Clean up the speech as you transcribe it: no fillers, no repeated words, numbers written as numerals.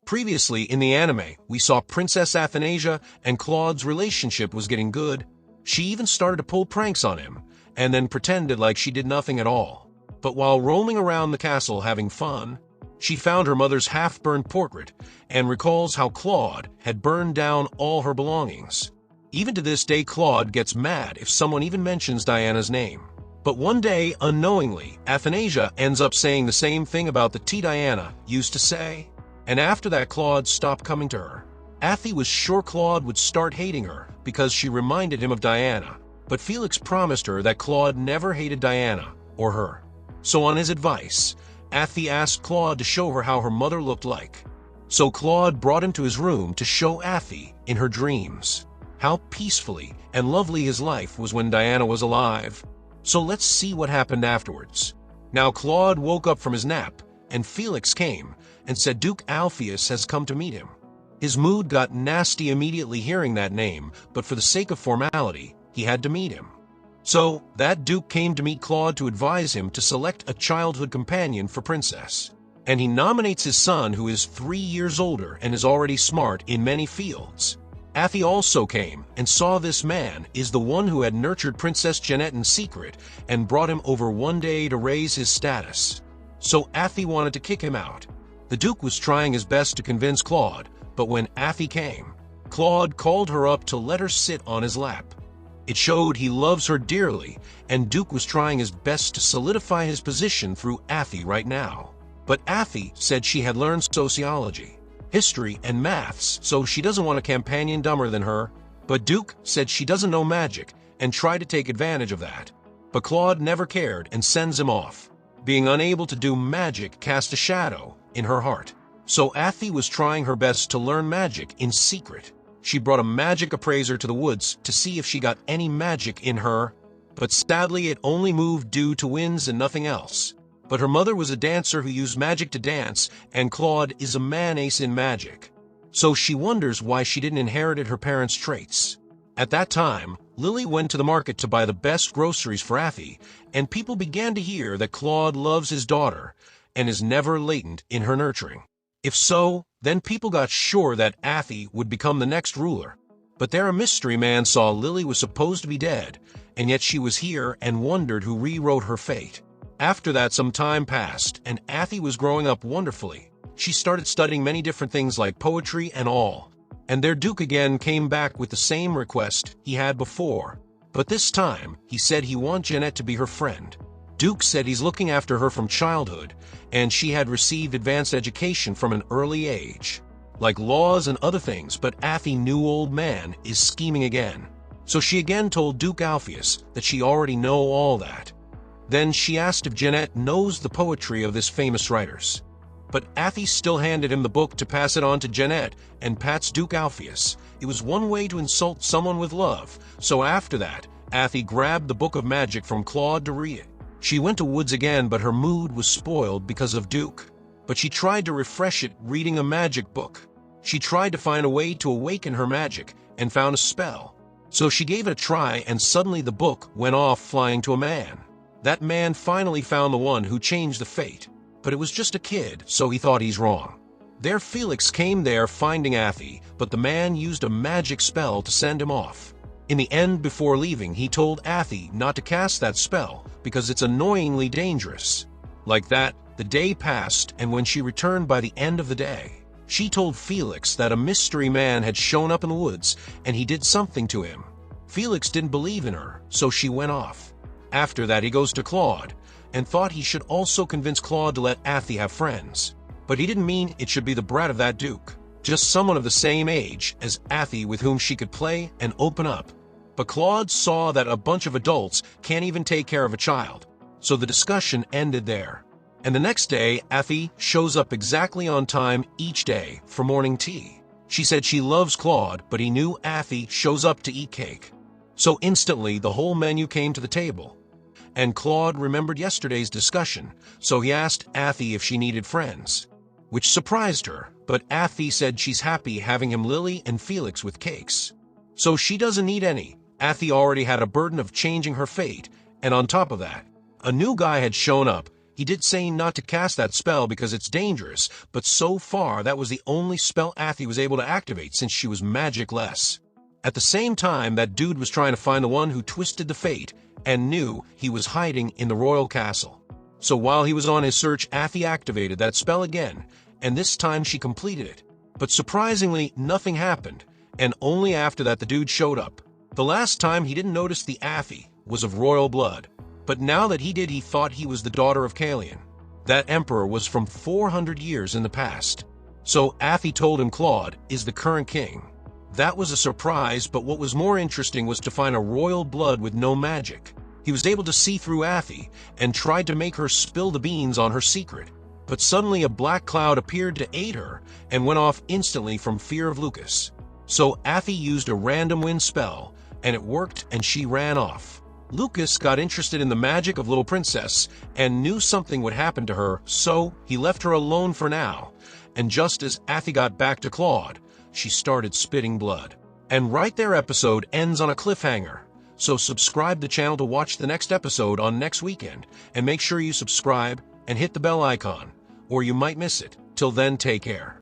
Previously in the anime, we saw Princess Athanasia and Claude's relationship was getting good. She even started to pull pranks on him, and then pretended like she did nothing at all. But while roaming around the castle having fun, she found her mother's half-burned portrait and recalls how Claude had burned down all her belongings. Even to this day, Claude gets mad if someone even mentions Diana's name. But one day, unknowingly, Athanasia ends up saying the same thing about the tea Diana used to say. And after that, Claude stopped coming to her. Athie was sure Claude would start hating her because she reminded him of Diana. But Felix promised her that Claude never hated Diana or her. So on his advice, Athie asked Claude to show her how her mother looked like. So Claude brought him to his room to show Athie, in her dreams, how peacefully and lovely his life was when Diana was alive. So let's see what happened afterwards. Now Claude woke up from his nap, and Felix came and said Duke Alpheus has come to meet him. His mood got nasty immediately hearing that name, but for the sake of formality, he had to meet him. So, that Duke came to meet Claude to advise him to select a childhood companion for Princess. And he nominates his son, who is 3 years older and is already smart in many fields. Athie also came and saw this man is the one who had nurtured Princess Jeanette in secret and brought him over one day to raise his status. So Athie wanted to kick him out. The Duke was trying his best to convince Claude, but when Athie came, Claude called her up to let her sit on his lap. It showed he loves her dearly, and Duke was trying his best to solidify his position through Athie right now. But Athie said she had learned sociology, history, and maths, so she doesn't want a companion dumber than her. But Duke said she doesn't know magic and tried to take advantage of that. But Claude never cared and sends him off. Being unable to do magic cast a shadow in her heart. So Athie was trying her best to learn magic in secret. She brought a magic appraiser to the woods to see if she got any magic in her, but sadly it only moved due to winds and nothing else. But her mother was a dancer who used magic to dance, and Claude is a man-ace in magic. So she wonders why she didn't inherit her parents' traits. At that time, Lily went to the market to buy the best groceries for Athie, and people began to hear that Claude loves his daughter and is never latent in her nurturing. If so, then people got sure that Athie would become the next ruler. But there a mystery man saw Lily was supposed to be dead, and yet she was here and wondered who rewrote her fate. After that, some time passed, and Athie was growing up wonderfully. She started studying many different things like poetry and all. And their Duke again came back with the same request he had before. But this time, he said he wants Jeanette to be her friend. Duke said he's looking after her from childhood, and she had received advanced education from an early age, like laws and other things, but Athie knew old man is scheming again. So she again told Duke Alpheus that she already know all that. Then she asked if Jeanette knows the poetry of this famous writers. But Athie still handed him the book to pass it on to Jeanette and pats Duke Alpheus. It was one way to insult someone with love, so after that, Athie grabbed the book of magic from Claude to read it. She went to woods again, but her mood was spoiled because of Duke. But she tried to refresh it reading a magic book. She tried to find a way to awaken her magic and found a spell. So she gave it a try, and suddenly the book went off flying to a man. That man finally found the one who changed the fate. But it was just a kid, so he thought he's wrong. There Felix came there finding Athie, but the man used a magic spell to send him off. In the end, before leaving, he told Athie not to cast that spell because it's annoyingly dangerous. Like that, the day passed, and when she returned by the end of the day, she told Felix that a mystery man had shown up in the woods and he did something to him. Felix didn't believe in her, so she went off. After that, he goes to Claude and thought he should also convince Claude to let Athie have friends. But he didn't mean it should be the brat of that Duke, just someone of the same age as Athie with whom she could play and open up. But Claude saw that a bunch of adults can't even take care of a child, so the discussion ended there. And the next day, Athie shows up exactly on time each day for morning tea. She said she loves Claude, but he knew Athie shows up to eat cake. So instantly, the whole menu came to the table. And Claude remembered yesterday's discussion, so he asked Athie if she needed friends, which surprised her, but Athie said she's happy having him Lily and Felix with cakes. So she doesn't need any. Athie already had a burden of changing her fate, and on top of that, a new guy had shown up, He did say not to cast that spell because it's dangerous, but so far that was the only spell Athie was able to activate since she was magic-less. At the same time, that dude was trying to find the one who twisted the fate and knew he was hiding in the royal castle. So while he was on his search, Athie activated that spell again, and this time she completed it. But surprisingly, nothing happened, and only after that the dude showed up. The last time he didn't notice the Athie was of royal blood, but now that he did, he thought he was the daughter of Kalian. That emperor was from 400 years in the past. So Athie told him Claude is the current king. That was a surprise, but what was more interesting was to find a royal blood with no magic. He was able to see through Athie and tried to make her spill the beans on her secret. But suddenly a black cloud appeared to aid her and went off instantly from fear of Lucas. So Athie used a random wind spell, and it worked and she ran off. Lucas got interested in the magic of Little Princess and knew something would happen to her, so he left her alone for now. And just as Athie got back to Claude, she started spitting blood. And right there, episode ends on a cliffhanger. So subscribe to the channel to watch the next episode on next weekend, and make sure you subscribe and hit the bell icon, or you might miss it. Till then, take care.